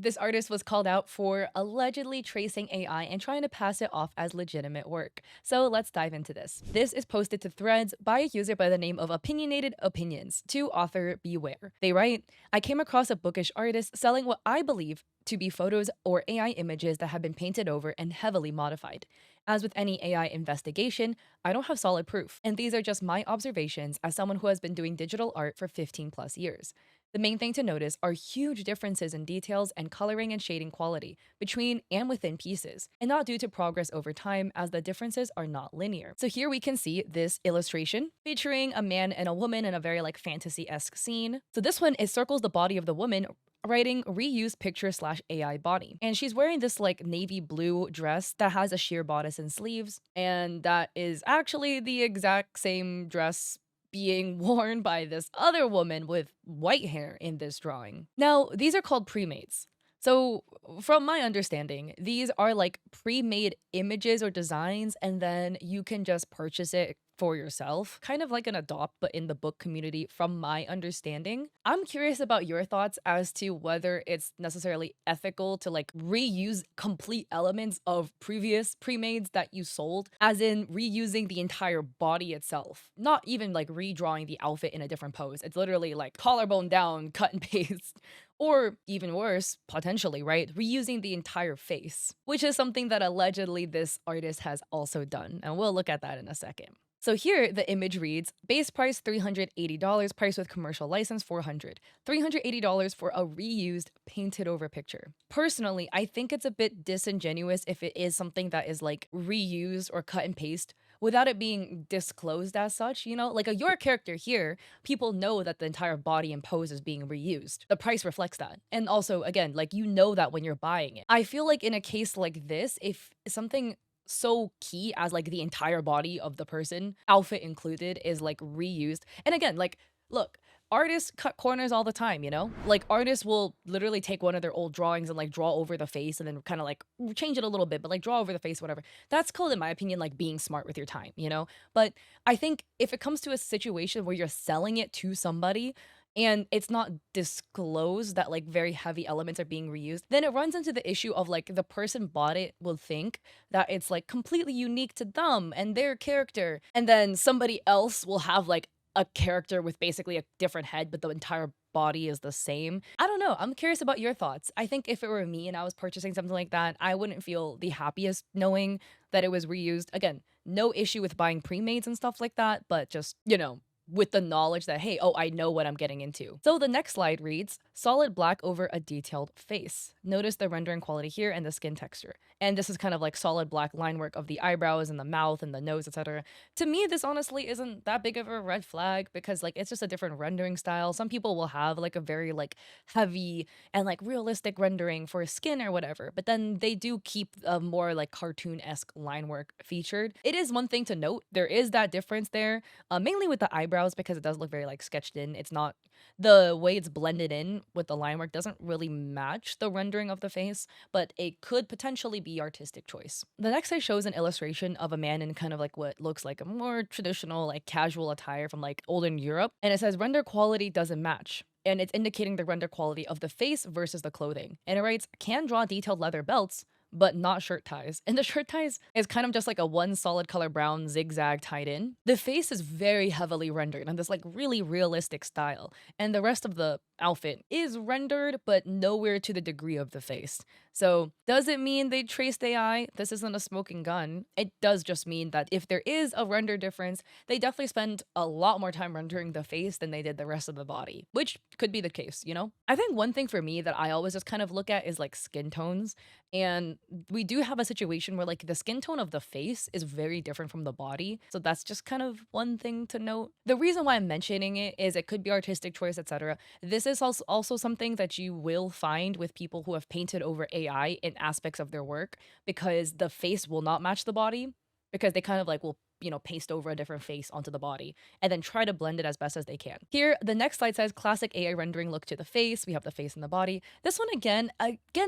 This artist was called out for allegedly tracing AI and trying to pass it off as legitimate work. So let's dive into this. This is posted to Threads by a user by the name of Opinionated Opinions to author Beware. They write, I came across a bookish artist selling what I believe to be photos or AI images that have been painted over and heavily modified. As with any AI investigation, I don't have solid proof, and these are just my observations as someone who has been doing digital art for 15 plus years. The main thing to notice are huge differences in details and coloring and shading quality between and within pieces, and not due to progress over time as the differences are not linear. So here we can see this illustration featuring a man and a woman in a very like fantasy-esque scene. So this one, it circles the body of the woman writing reused picture slash AI body. And she's wearing this like navy blue dress that has a sheer bodice and sleeves. And that is actually the exact same dress being worn by this other woman with white hair in this drawing. Now, these are called pre-mates. So, from my understanding, these are like pre-made images or designs, and then you can just purchase it for yourself, kind of like an adopt, but in the book community, from my understanding. I'm curious about your thoughts as to whether it's necessarily ethical to like reuse complete elements of previous pre-mades that you sold, as in reusing the entire body itself, not even like redrawing the outfit in a different pose. It's literally like collarbone down, cut and paste. Or even worse, potentially, right? Reusing the entire face, which is something that allegedly this artist has also done. And we'll look at that in a second. So here, the image reads, base price $380, price with commercial license $400. $380 for a reused, painted over picture. Personally, I think it's a bit disingenuous if it is something that is like reused or cut and paste without it being disclosed as such, you know? Like your character here, people know that the entire body and pose is being reused. The price reflects that. And also, again, like you know that when you're buying it. I feel like in a case like this, if something so key as like the entire body of the person, outfit included, is like reused. And again, like, look, artists cut corners all the time, you know? Like artists will literally take one of their old drawings and like draw over the face and then kind of like change it a little bit, but like draw over the face, whatever. That's called, in my opinion, like being smart with your time, you know? But I think if it comes to a situation where you're selling it to somebody, and it's not disclosed that like very heavy elements are being reused, then it runs into the issue of like the person bought it will think that it's like completely unique to them and their character. And then somebody else will have like a character with basically a different head, but the entire body is the same. I don't know. I'm curious about your thoughts. I think if it were me and I was purchasing something like that, I wouldn't feel the happiest knowing that it was reused. Again, no issue with buying pre-mades and stuff like that, but just, you know, with the knowledge that, hey, oh, I know what I'm getting into. So the next slide reads, solid black over a detailed face. Notice the rendering quality here and the skin texture. And this is kind of like solid black line work of the eyebrows and the mouth and the nose, etc. To me, this honestly isn't that big of a red flag because like it's just a different rendering style. Some people will have like a very like heavy and like realistic rendering for skin or whatever, but then they do keep a more like cartoon-esque line work featured. It is one thing to note, there is that difference there, mainly with the eyebrows because it does look very like sketched in. It's not the way it's blended in with the line work doesn't really match the rendering of the face, but it could potentially be artistic choice. The next slide shows an illustration of a man in kind of like what looks like a more traditional like casual attire from like olden Europe, and it says render quality doesn't match. And it's indicating the render quality of the face versus the clothing. And it writes, can draw detailed leather belts, but not shirt ties. And the shirt ties is kind of just like a one solid color brown zigzag tied in. The face is very heavily rendered in this like really realistic style. And the rest of the outfit is rendered, but nowhere to the degree of the face. So does it mean they traced AI? This isn't a smoking gun. It does just mean that if there is a render difference, they definitely spend a lot more time rendering the face than they did the rest of the body, which could be the case, you know? I think one thing for me that I always just kind of look at is like skin tones. And we do have a situation where like the skin tone of the face is very different from the body. So that's just kind of one thing to note. The reason why I'm mentioning it is it could be artistic choice, etc. This is also something that you will find with people who have painted over AI in aspects of their work because the face will not match the body because they kind of like will, you know, paste over a different face onto the body and then try to blend it as best as they can. Here, the next slide says classic AI rendering look to the face. We have the face and the body. This one again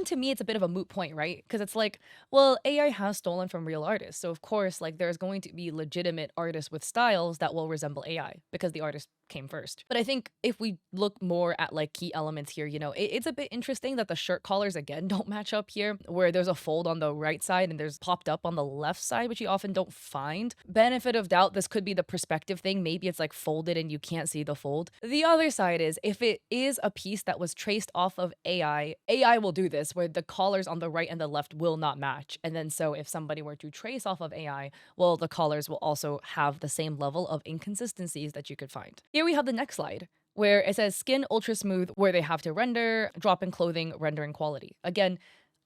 to me, it's a bit of a moot point, right? Because it's like, well, AI has stolen from real artists. So of course, like there's going to be legitimate artists with styles that will resemble AI because the artist came first. But I think if we look more at like key elements here, it's a bit interesting that the shirt collars again don't match up here, where there's a fold on the right side and there's popped up on the left side, which you often don't find. Benefit of doubt, this could be the perspective thing. Maybe it's like folded and you can't see the fold. The other side is if it is a piece that was traced off of AI will do this where the collars on the right and the left will not match. And then so if somebody were to trace off of AI, well, the collars will also have the same level of inconsistencies that you could find. Here we have the next slide, where it says skin ultra smooth, where they have to render, drop in clothing, rendering quality. Again,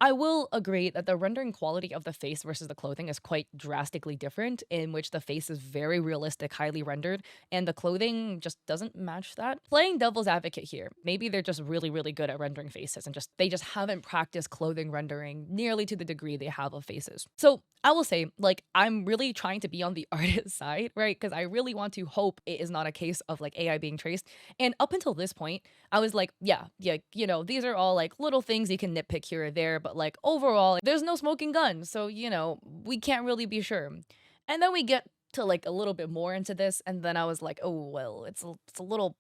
I will agree that the rendering quality of the face versus the clothing is quite drastically different, in which the face is very realistic, highly rendered, and the clothing just doesn't match that. Playing devil's advocate here, maybe they're just really, really good at rendering faces and they just haven't practiced clothing rendering nearly to the degree they have of faces. So I will say, like, I'm really trying to be on the artist side, right? Because I really want to hope it is not a case of like AI being traced. And up until this point, I was like, yeah, these are all like little things you can nitpick here or there, but like overall, there's no smoking gun. So, we can't really be sure. And then we get to like a little bit more into this, and then I was like, oh well, it's a little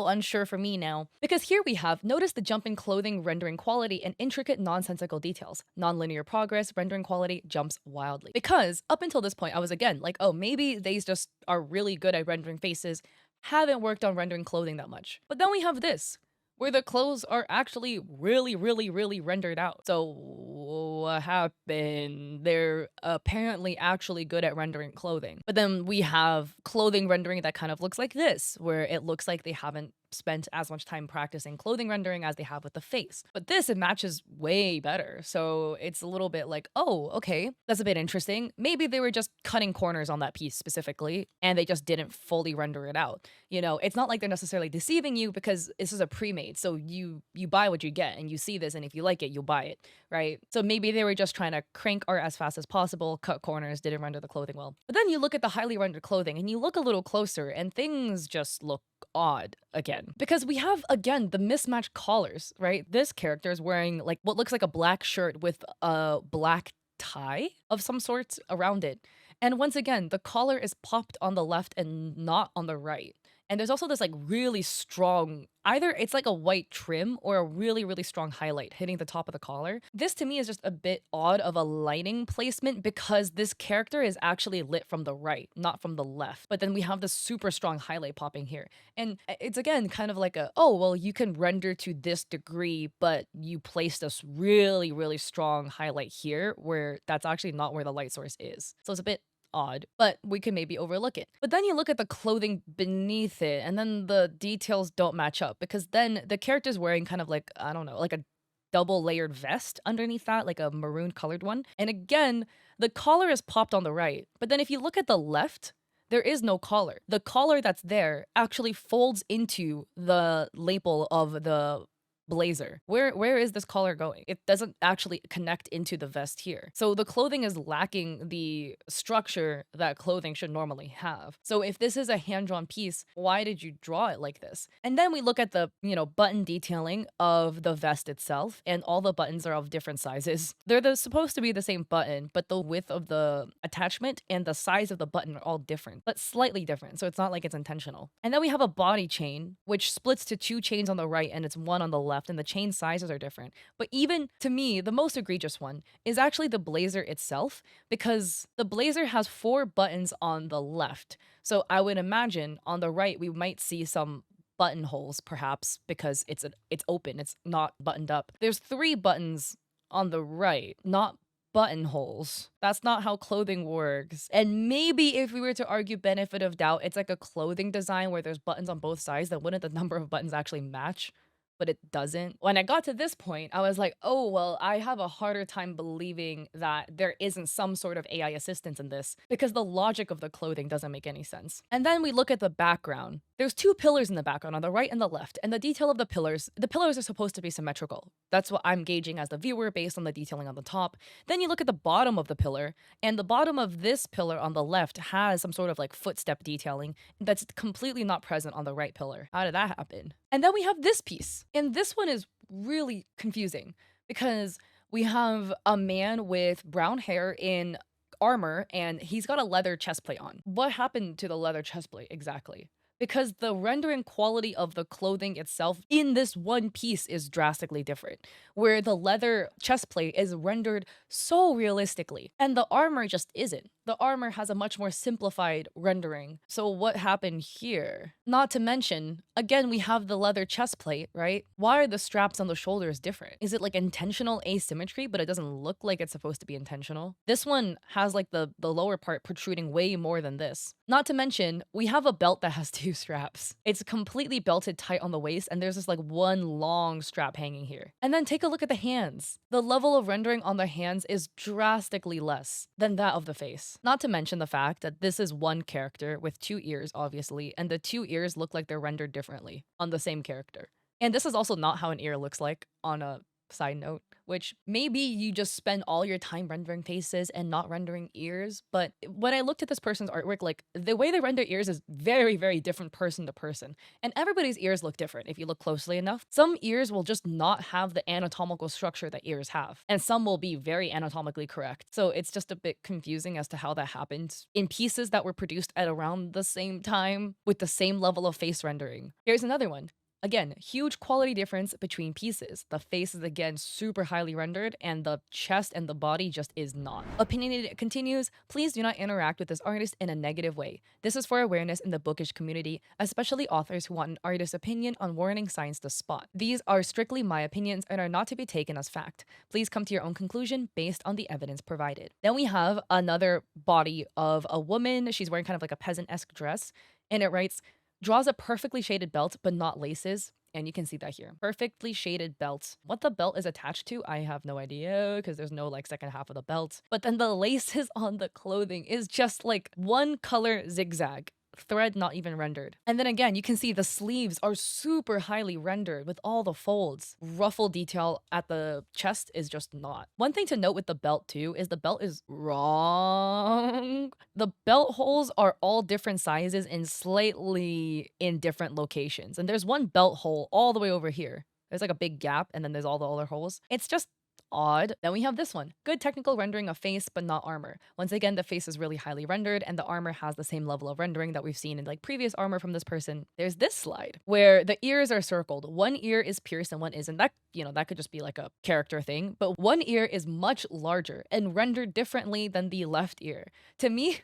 unsure for me now, because here we have notice the jump in clothing rendering quality and intricate nonsensical details. Nonlinear progress rendering quality jumps wildly, because up until this point I was again like, oh, maybe they just are really good at rendering faces, haven't worked on rendering clothing that much. But then we have this, where the clothes are actually really, really, really rendered out. So what happened? They're apparently actually good at rendering clothing. But then we have clothing rendering that kind of looks like this, where it looks like they haven't spent as much time practicing clothing rendering as they have with the face. But this, it matches way better. So it's a little bit like, oh, okay, that's a bit interesting. Maybe they were just cutting corners on that piece specifically, and they just didn't fully render it out. It's not like they're necessarily deceiving you, because this is a pre-made. So you buy what you get and you see this, and if you like it, you'll buy it, right? So maybe they were just trying to crank art as fast as possible, cut corners, didn't render the clothing well. But then you look at the highly rendered clothing and you look a little closer and things just look odd again, because we have again the mismatched collars, right? This character is wearing like what looks like a black shirt with a black tie of some sort around it, and once again the collar is popped on the left and not on the right. And there's also this like really strong, either it's like a white trim or a really, really strong highlight hitting the top of the collar. This to me is just a bit odd of a lighting placement, because this character is actually lit from the right, not from the left. But then we have this super strong highlight popping here. And it's again kind of like oh, well, you can render to this degree, but you place this really, really strong highlight here where that's actually not where the light source is. So it's a bit odd, but we can maybe overlook it. But then you look at the clothing beneath it, and then the details don't match up, because then the character's wearing kind of like, I don't know, like a double layered vest underneath that, like a maroon colored one. And again, the collar is popped on the right, but then if you look at the left, there is no collar. The collar that's there actually folds into the lapel of the blazer. Where is this collar going? It doesn't actually connect into the vest here. So the clothing is lacking the structure that clothing should normally have. So if this is a hand-drawn piece, why did you draw it like this? And then we look at the, button detailing of the vest itself, and all the buttons are of different sizes. They're supposed to be the same button, but the width of the attachment and the size of the button are all different, but slightly different. So it's not like it's intentional. And then we have a body chain, which splits to two chains on the right and it's one on the left, and the chain sizes are different. But even to me, the most egregious one is actually the blazer itself, because the blazer has 4 buttons on the left. So I would imagine on the right, we might see some buttonholes perhaps, because it's open, it's not buttoned up. There's 3 buttons on the right, not buttonholes. That's not how clothing works. And maybe if we were to argue benefit of doubt, it's like a clothing design where there's buttons on both sides, then wouldn't the number of buttons actually match? But it doesn't. When I got to this point, I was like, oh, well, I have a harder time believing that there isn't some sort of AI assistance in this, because the logic of the clothing doesn't make any sense. And then we look at the background. There's 2 pillars in the background, on the right and the left, and the detail of the pillars are supposed to be symmetrical. That's what I'm gauging as the viewer based on the detailing on the top. Then you look at the bottom of the pillar, and the bottom of this pillar on the left has some sort of like footstep detailing that's completely not present on the right pillar. How did that happen? And then we have this piece. And this one is really confusing, because we have a man with brown hair in armor and he's got a leather chest plate on. What happened to the leather chest plate exactly? because the rendering quality of the clothing itself in this one piece is drastically different, where the leather chest plate is rendered so realistically, and the armor just isn't. The armor has a much more simplified rendering. So what happened here? Not to mention, again, we have the leather chest plate, right? Why are the straps on the shoulders different? Is it like intentional asymmetry, but it doesn't look like it's supposed to be intentional? This one has like the lower part protruding way more than this. Not to mention, we have a belt that has two straps. It's completely belted tight on the waist, and there's this like one long strap hanging here. And then take a look at the hands. The level of rendering on the hands is drastically less than that of the face. Not to mention the fact that this is one character with two ears, obviously, and the two ears look like they're rendered differently on the same character. And this is also not how an ear looks like on a side note, which maybe you just spend all your time rendering faces and not rendering ears. But when I looked at this person's artwork, like the way they render ears is very, very different person to person. And everybody's ears look different if you look closely enough. Some ears will just not have the anatomical structure that ears have, and some will be very anatomically correct. So it's just a bit confusing as to how that happened in pieces that were produced at around the same time with the same level of face rendering. Here's another one. Again, huge quality difference between pieces. The face is again super highly rendered, and the chest and the body just is not. Opinionated continues, please do not interact with this artist in a negative way. This is for awareness in the bookish community, especially authors who want an artist's opinion on warning signs to spot. These are strictly my opinions and are not to be taken as fact. Please come to your own conclusion based on the evidence provided. Then we have another body of a woman. She's wearing kind of like a peasant-esque dress, and it writes, draws a perfectly shaded belt, but not laces. And you can see that here. Perfectly shaded belt. What the belt is attached to, I have no idea because there's no like second half of the belt. But then the laces on the clothing is just like one color zigzag. Thread not even rendered. And then again, you can see the sleeves are super highly rendered with all the folds. Ruffle detail at the chest is just not. One thing to note with the belt too is the belt is wrong. The belt holes are all different sizes and slightly in different locations. And there's one belt hole all the way over here. There's like a big gap, and then there's all the other holes. It's just odd. Then we have this one. Good technical rendering of face, but not armor. Once again, the face is really highly rendered, and the armor has the same level of rendering that we've seen in like previous armor from this person. There's this slide where the ears are circled. One ear is pierced and one isn't. That, that could just be like a character thing, but one ear is much larger and rendered differently than the left ear. To me,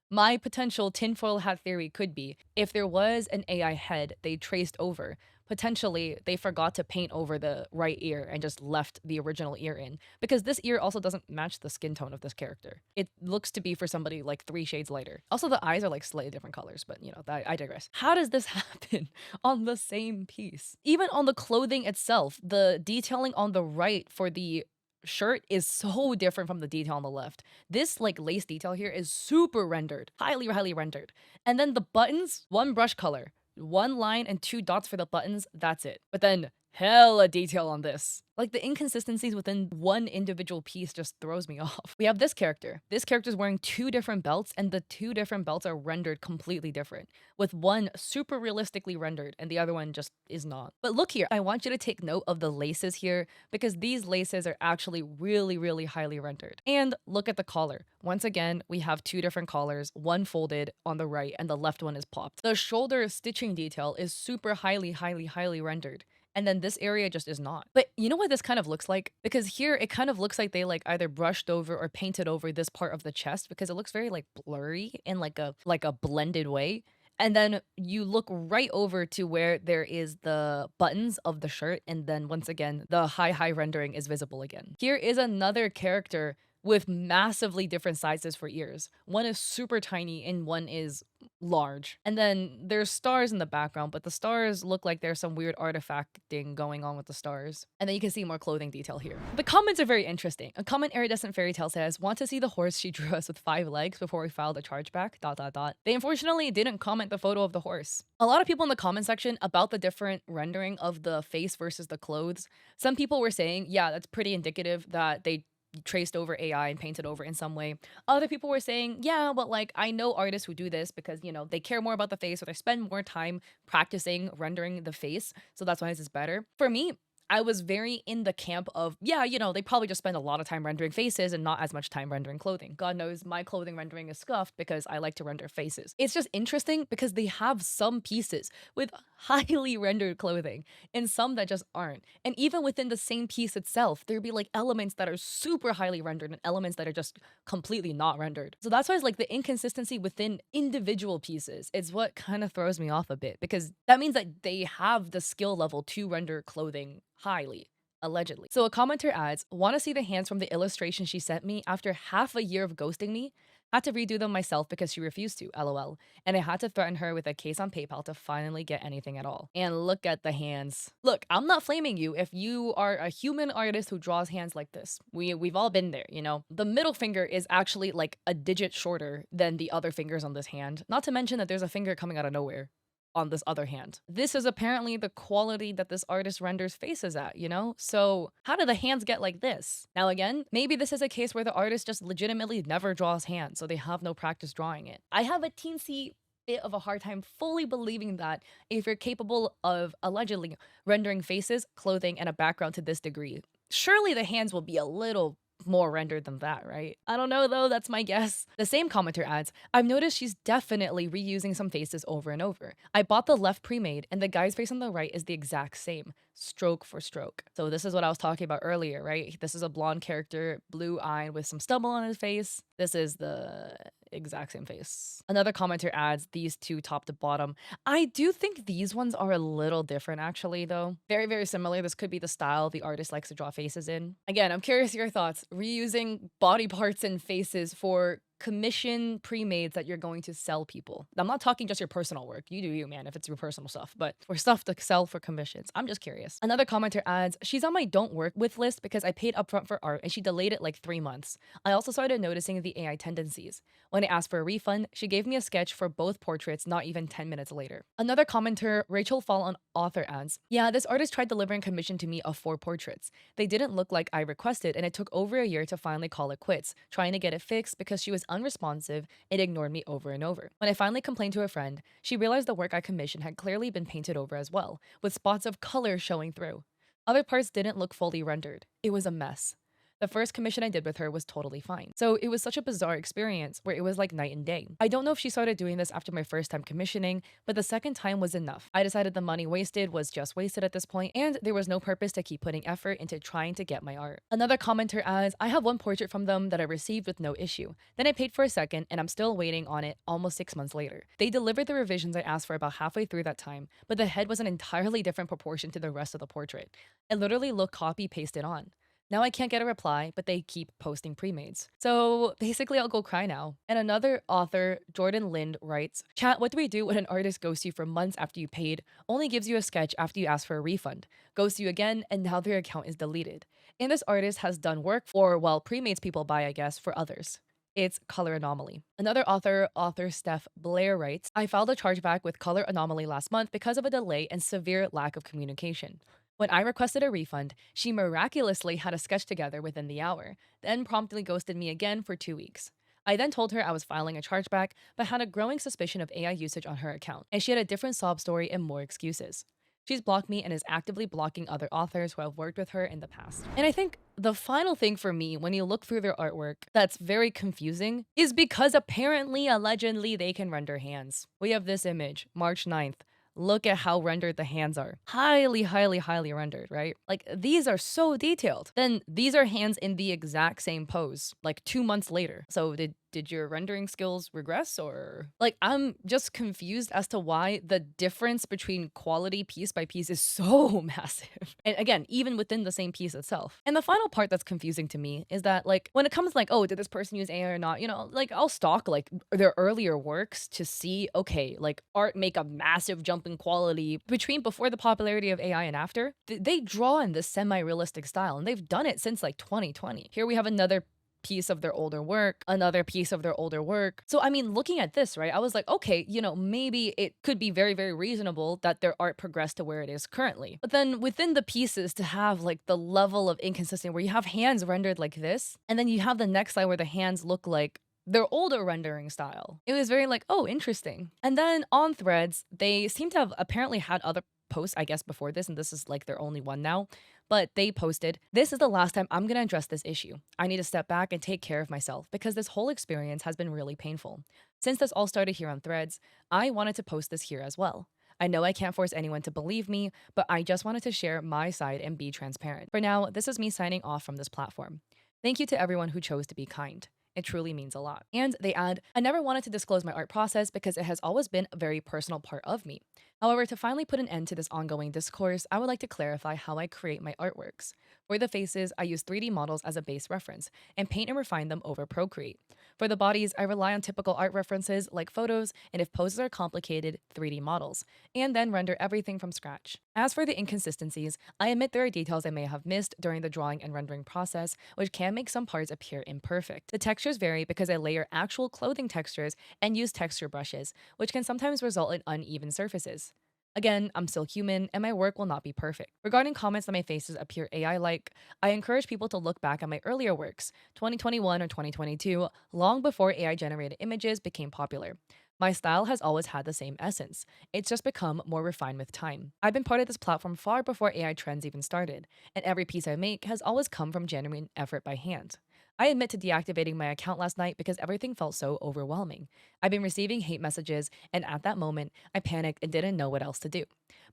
my potential tinfoil hat theory could be if there was an AI head they traced over, potentially they forgot to paint over the right ear and just left the original ear in, because this ear also doesn't match the skin tone of this character. It looks to be for somebody like 3 shades lighter. Also, the eyes are like slightly different colors, but I digress. How does this happen on the same piece? Even on the clothing itself, the detailing on the right for the shirt is so different from the detail on the left. This like lace detail here is super rendered, highly, highly rendered. And then the buttons, one brush color, one line and 2 dots for the buttons, that's it. But then hella detail on this. Like the inconsistencies within one individual piece just throws me off. We have this character. This character is wearing 2 different belts, and the 2 different belts are rendered completely different, with one super realistically rendered and the other one just is not. But look here, I want you to take note of the laces here, because these laces are actually really, really highly rendered. And look at the collar. Once again, we have 2 different collars, one folded on the right and the left one is popped. The shoulder stitching detail is super highly, highly, highly rendered. And then this area just is not. But you know what this kind of looks like? Because here it kind of looks like they like either brushed over or painted over this part of the chest, because it looks very like blurry in like a blended way. And then you look right over to where there is the buttons of the shirt, and then once again the high rendering is visible again. Here is another character with massively different sizes for ears. One is super tiny and one is large. And then there's stars in the background, but the stars look like there's some weird artifacting going on with the stars. And then you can see more clothing detail here. The comments are very interesting. A comment Iridescent Fairy Tale says, want to see the horse she drew us with 5 legs before we filed a chargeback, ... They unfortunately didn't comment the photo of the horse. A lot of people in the comment section about the different rendering of the face versus the clothes. Some people were saying, yeah, that's pretty indicative that they traced over AI and painted over in some way. Other people were saying, yeah, but like I know artists who do this because, they care more about the face, or they spend more time practicing rendering the face. So that's why this is better. For me, I was very in the camp of, yeah, they probably just spend a lot of time rendering faces and not as much time rendering clothing. God knows my clothing rendering is scuffed because I like to render faces. It's just interesting because they have some pieces with highly rendered clothing and some that just aren't. And even within the same piece itself, there'd be like elements that are super highly rendered and elements that are just completely not rendered. So that's why it's like the inconsistency within individual pieces is what kind of throws me off a bit because that means that they have the skill level to render clothing highly. Allegedly. So a commenter adds, want to see the hands from the illustration she sent me after half a year of ghosting me? Had to redo them myself because she refused to, lol. And I had to threaten her with a case on PayPal to finally get anything at all. And look at the hands. Look, I'm not flaming you if you are a human artist who draws hands like this. We've all been there, you know? The middle finger is actually like a digit shorter than the other fingers on this hand. Not to mention that there's a finger coming out of nowhere on this other hand. This is apparently the quality that this artist renders faces at, you know? So how do the hands get like this? Now again, maybe this is a case where the artist just legitimately never draws hands, so they have no practice drawing it. I have a teensy bit of a hard time fully believing that if you're capable of allegedly rendering faces, clothing, and a background to this degree, surely the hands will be a little more rendered than that, right? I don't know though, that's my guess. The same commenter adds, I've noticed she's definitely reusing some faces over and over. I bought the left pre-made and the guy's face on the right is the exact same, stroke for stroke. So this is what I was talking about earlier, right? This is a blonde character, blue-eyed with some stubble on his face. This is the exact same face. Another commenter adds these two top to bottom. I do think these ones are a little different actually though. Very, very similar. This could be the style the artist likes to draw faces in. Again, I'm curious your thoughts. Reusing body parts and faces for commission pre-mades that you're going to sell people. I'm not talking just your personal work. You do you, man, if it's your personal stuff, but for stuff to sell for commissions. I'm just curious. Another commenter adds, she's on my don't work with list because I paid upfront for art and she delayed it like 3 months. I also started noticing the AI tendencies. When I asked for a refund, she gave me a sketch for both portraits not even 10 minutes later. Another commenter, Rachel Fall on author adds, yeah, this artist tried delivering commission to me of 4 portraits. They didn't look like I requested and it took over a year to finally call it quits, trying to get it fixed because she was unresponsive and ignored me over and over. When I finally complained to a friend, she realized the work I commissioned had clearly been painted over as well, with spots of color showing through. Other parts didn't look fully rendered. It was a mess. The first commission I did with her was totally fine. So it was such a bizarre experience where it was like night and day. I don't know if she started doing this after my first time commissioning, but the second time was enough. I decided the money wasted was just wasted at this point, and there was no purpose to keep putting effort into trying to get my art. Another commenter adds, I have one portrait from them that I received with no issue. Then I paid for a second, and I'm still waiting on it almost 6 months later. They delivered the revisions I asked for about halfway through that time, but the head was an entirely different proportion to the rest of the portrait. It literally looked copy-pasted on. Now I can't get a reply, but they keep posting pre-mades. So basically I'll go cry now. And another author, Jordan Lind, writes, chat, what do we do when an artist ghosts you for months after you paid, only gives you a sketch after you ask for a refund, ghosts you again, and now their account is deleted. And this artist has done work for, well, pre-mades people buy, I guess, for others. It's color anomaly. Another author Steph Blair writes, I filed a chargeback with color anomaly last month because of a delay and severe lack of communication. When I requested a refund, she miraculously had a sketch together within the hour, then promptly ghosted me again for 2 weeks. I then told her I was filing a chargeback, but had a growing suspicion of AI usage on her account, and she had a different sob story and more excuses. She's blocked me and is actively blocking other authors who have worked with her in the past. And I think the final thing for me, when you look through their artwork that's very confusing, is because apparently, allegedly, they can render hands. We have this image, March 9th. Look at how rendered the hands are. Highly, highly, highly rendered, right? Like, these are so detailed. Then these are hands in the exact same pose, like 2 months later. So did your rendering skills regress or like I'm just confused as to why the difference between quality piece by piece is so massive. And again, even within the same piece itself. And the final part that's confusing to me is that like when it comes like, oh, did this person use AI or not? You know, like I'll stalk like their earlier works to see, okay, like art make a massive jump in quality between before the popularity of AI and after. They draw in this semi-realistic style and they've done it since like 2020. Here we have another piece of their older work, another piece of their older work. So, I mean, looking at this, right, I was like, okay, you know, maybe it could be very, very reasonable that their art progressed to where it is currently. But then within the pieces to have like the level of inconsistency where you have hands rendered like this, and then you have the next slide where the hands look like their older rendering style. It was very like, oh, interesting. And then on Threads, they seem to have apparently had other posts, I guess, before this, and this is like their only one now. But they posted, "This is the last time I'm gonna address this issue. I need to step back and take care of myself because this whole experience has been really painful. Since this all started here on Threads, I wanted to post this here as well. I know I can't force anyone to believe me, but I just wanted to share my side and be transparent. For now, this is me signing off from this platform. Thank you to everyone who chose to be kind. It truly means a lot." And they add, "I never wanted to disclose my art process because it has always been a very personal part of me. However, to finally put an end to this ongoing discourse, I would like to clarify how I create my artworks. For the faces, I use 3D models as a base reference and paint and refine them over Procreate. For the bodies, I rely on typical art references like photos and, if poses are complicated, 3D models, and then render everything from scratch. As for the inconsistencies, I admit there are details I may have missed during the drawing and rendering process, which can make some parts appear imperfect. The textures vary because I layer actual clothing textures and use texture brushes, which can sometimes result in uneven surfaces. Again, I'm still human, and my work will not be perfect. Regarding comments that my faces appear AI-like, I encourage people to look back at my earlier works, 2021 or 2022, long before AI-generated images became popular. My style has always had the same essence. It's just become more refined with time. I've been part of this platform far before AI trends even started, and every piece I make has always come from genuine effort by hand. I admit to deactivating my account last night because everything felt so overwhelming. I've been receiving hate messages, and at that moment, I panicked and didn't know what else to do.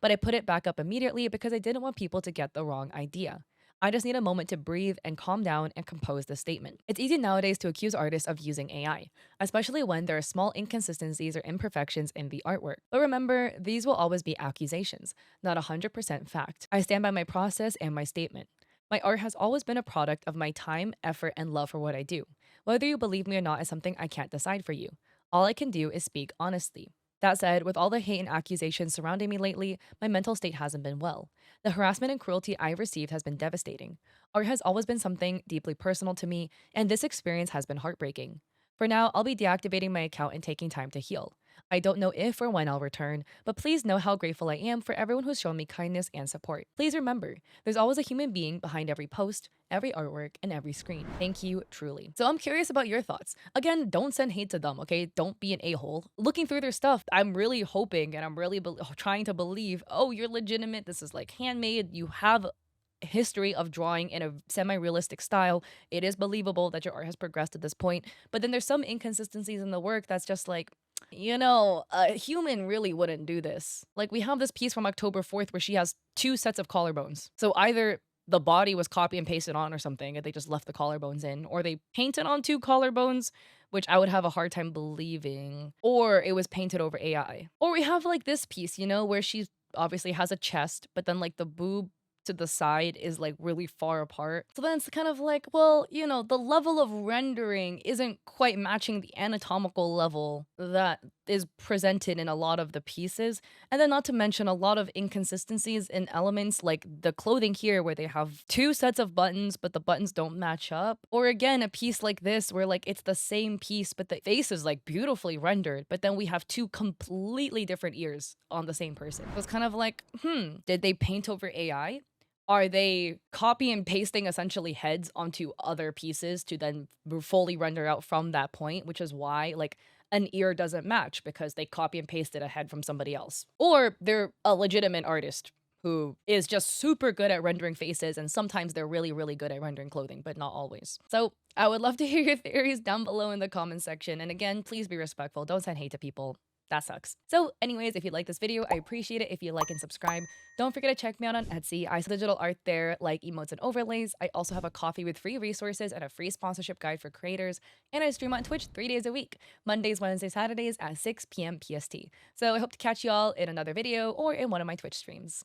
But I put it back up immediately because I didn't want people to get the wrong idea. I just need a moment to breathe and calm down and compose the statement. It's easy nowadays to accuse artists of using AI, especially when there are small inconsistencies or imperfections in the artwork. But remember, these will always be accusations, not 100% fact. I stand by my process and my statement. My art has always been a product of my time, effort, and love for what I do. Whether you believe me or not is something I can't decide for you. All I can do is speak honestly. That said, with all the hate and accusations surrounding me lately, my mental state hasn't been well. The harassment and cruelty I've received has been devastating. Art has always been something deeply personal to me, and this experience has been heartbreaking. For now, I'll be deactivating my account and taking time to heal. I don't know if or when I'll return, but please know how grateful I am for everyone who's shown me kindness and support. Please remember, there's always a human being behind every post, every artwork, and every screen. Thank you, truly. So I'm curious about your thoughts. Again, don't send hate to them, okay? Don't be an a-hole. Looking through their stuff, I'm really hoping and I'm really trying to believe, oh, you're legitimate. This is like handmade. You have history of drawing in a semi-realistic style. It is believable that your art has progressed to this point, but then there's some inconsistencies in the work that's just like, a human really wouldn't do this. Like, we have this piece from October 4th where she has two sets of collarbones. So either the body was copy and pasted on or something, and they just left the collarbones in, or they painted on two collarbones, which I would have a hard time believing, or it was painted over AI. Or we have like this piece, where she obviously has a chest, but then like the boob to the side is like really far apart. So then it's kind of like, well, the level of rendering isn't quite matching the anatomical level that is presented in a lot of the pieces. And then, not to mention, a lot of inconsistencies in elements like the clothing here, where they have two sets of buttons, but the buttons don't match up. Or again, a piece like this, where like it's the same piece, but the face is like beautifully rendered, but then we have two completely different ears on the same person. So it's kind of like, did they paint over AI? Are they copy and pasting essentially heads onto other pieces to then fully render out from that point, which is why like an ear doesn't match because they copy and pasted a head from somebody else. Or they're a legitimate artist who is just super good at rendering faces, and sometimes they're really, really good at rendering clothing, but not always. So I would love to hear your theories down below in the comment section. And again, please be respectful. Don't send hate to people. That sucks. So anyways, if you like this video, I appreciate it if you like and subscribe. Don't forget to check me out on Etsy. I sell digital art there, like emotes and overlays. I also have a coffee with free resources and a free sponsorship guide for creators. And I stream on Twitch 3 days a week, Mondays, Wednesdays, Saturdays at 6 p.m. PST. So I hope to catch y'all in another video or in one of my Twitch streams.